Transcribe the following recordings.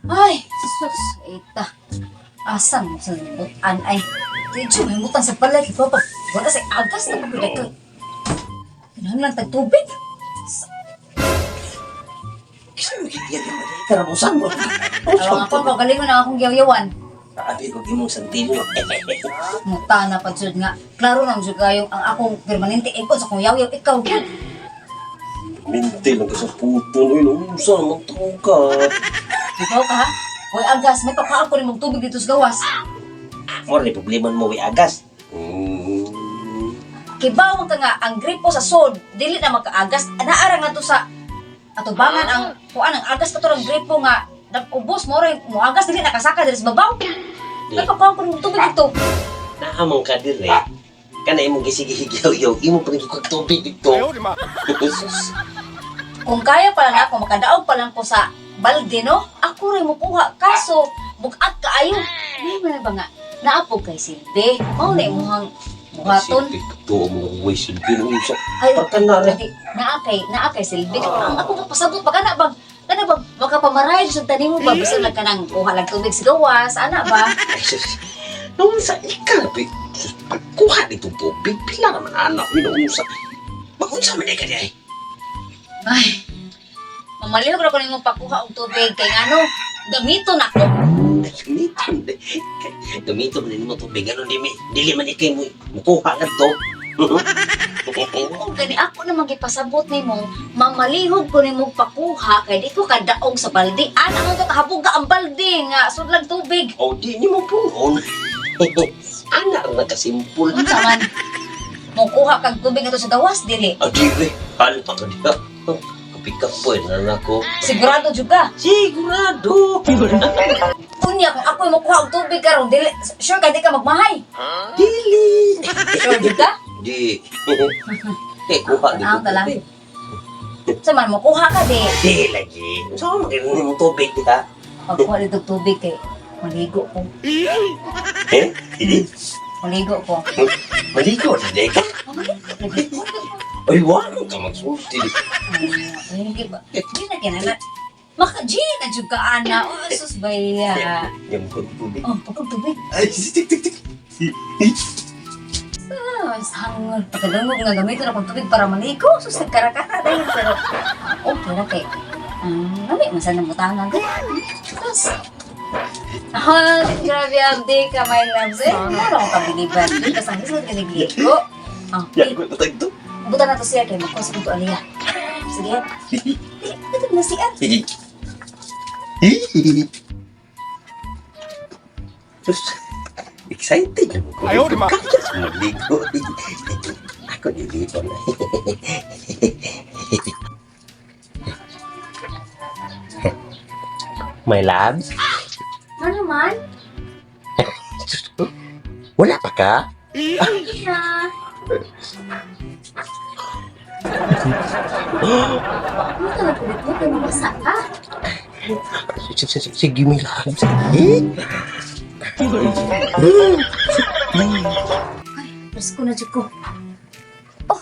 Ay, sus, ita. Asan mo sa limutan ay? Medyo may mutan sa palay. Wala sa agas na pagkulay ka. Kailangan lang tagtubig. Kasi magigyan naman eh. Karabusan mo. Alam ako, kagalingon na akong yaw-yawan. Sabi ko gimong santilyo. Muta na pa jud nga. Klaro na jud kayong ang akong permanente ikot sa kong yaw-yaw. Ikaw yan. Minti lang ka sa puto. Uy, nausa naman taong ka. Ikaw ka ha? Hoy agas, may pakaan ko rin mong tubig dito sa gawas. Mo rin problema mo may agas. Kibawang ka nga, ang gripo sa sod, dili na magkaagas. Naara nga to sa atubangan ang kuan ang agas ka to ng gripo nga. Nag-ubos mo rin, mo agas dili nakasaka diri sa babaw. May pakaan ko rin mong tubig dito. Naamang ka dire. Kana imong gisigihigyaw-yaw. Imo pa rin kong tubig dito. Kung kaya pala na ako, makadaog pa lang ko sa balde, no? Ako rin mo kuha. Kaso, bugat ka ayo. May ba nga? Naapog kay Silbe. Mao na imuhang buhaton. Silbi, totoo mo ng way silbi. Nung isa. Ay, Pagkana rin. naakay Silbe. Ang ako pasabot, baka na bang, baka pamaray sa tanim mo ba? Bisa lang ka nang kuha lang tubig sa gawas. Ana ba? Ay, sus. Nung sa ikaw, sus, pagkuha nitong tubig, pila naman anak, minuunsa. Magunsa man ka niya eh. Ay, mamalino ko na ko nang pakuha og tubig. Kay ano, gamiton ako. Gamiton mo mo tubig. Ano, dili man ikay mo, mukuha na to. Kung gani ako na magipasabot ni mo, mamalihog ko ni mo pakuha kay di ko kadaog sa balde. Ana mo to kahabog ang balde nga sudlag tubig. O, di ni mo punon. Ana ang nakasimpul. Unsa man? Mo kuha kag tubig ato sa gawas dili. O, di rin. Hal pa ka diya. Kapika po, na ako. Sigurado jud ka. Sigurado. Unya kung ako mo kuha og tubig karon dili sure ka di ka magmahay. Dili. Sure jud ka? Di. Kuha dito Ah, talang. tubig. Sa man mo kuha ka di. Di lagi. Saan mo kailangan mo tubig, di ka? Pagkuha dito og tubig kay maligo ko. Eh? Hindi. Maligo ko. Maligo, hindi ka? Maligo ko. Ay, wala ka magsulti. Ay, hindi ba? Di na kinala. Maka-G na jud ka ana. Oh, sus baya. Yung good tubig. Oh, pagod tubig. Ay, tik, tik, tik. Hangol. Pagkadungog nga gamitin akong tubig para maligo. Sus, nagkarakara dahil. Pero, okay na kay. Nami, masan na butangan. Sus. Grabe abdi ka, my loves. Ano akong kabiliban? Kasang gusto ka nagligo. Yan, good tubig to. Buta na to siya kay magkos ko to aliya. Sige. Ito na siya. Sus, excited lang ko. Ayaw, di ma. Kaya maligo. Ako niligo na. My loves? Ano man? Wala pa ka? Yeah. Ano ka nagpulit mo? Kaya mabasa ka? Sige, my loves. Ay, presko na dyan ko. Oh,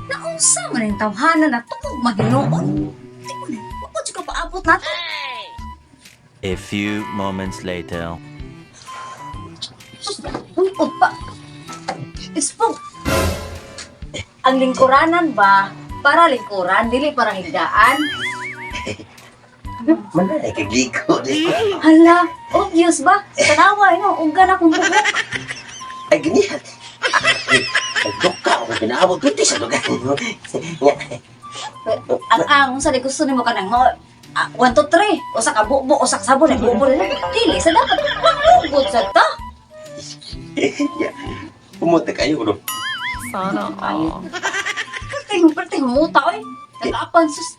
naunsa man yung tawhanan na tukog maginoon. Di ko na, wako dyan ka paabot na to. A few moments later. Uy, pa. Ispog. Ang lingkuranan ba? Para lingkuran, dili para higdaan. Manay, kagligo. Hala, obvious ba? Tanawa, unggan akong buhok. Ay, ganyan. Nagduka ako na pinaabot. Pwede sa lugar. Ang sa gusto nimo kanang mo 1 2 3 usa ka bubo usa ka sabon bubo dili sa dapat maglugod sa ta. Pumunta kayo, no? Sana all. Perting muta oy. Nagapan sus.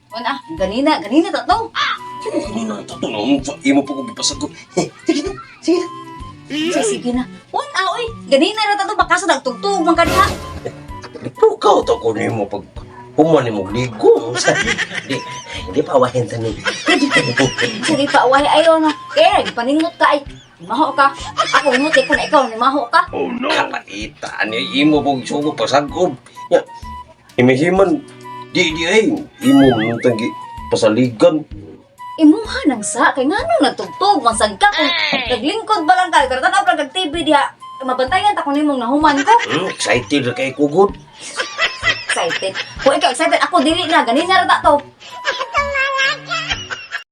Wala, ganina ta to. Ano na ito? Imo po kong ipasag ko. Sige na, sige na. Sige na. Wala oy, ganina ra ta to baka sa nagtugtog man kadiha. Pukaw to ko nimo pag pumani mo ligo. Hindi pa awahin tanin. Sige pa way ayo no. Kaya paningot ka ay. Maho ka. Ako imot ko na ikaw ni maho ka. Oh no. Kapalita ni imo pong sugo pasagob. Ya. Imihiman di ay imo nang tanggi pasaligan. Imuha nang sa kay nganong nagtugtog mansag ka kung naglingkod ba lang ka pero tanaw ra kag TV diha mabantayan ta kun nimong nahuman ko. Excited na kay kugod. Excited. Kung ikaw excited ako dili na ganin na ra ta to.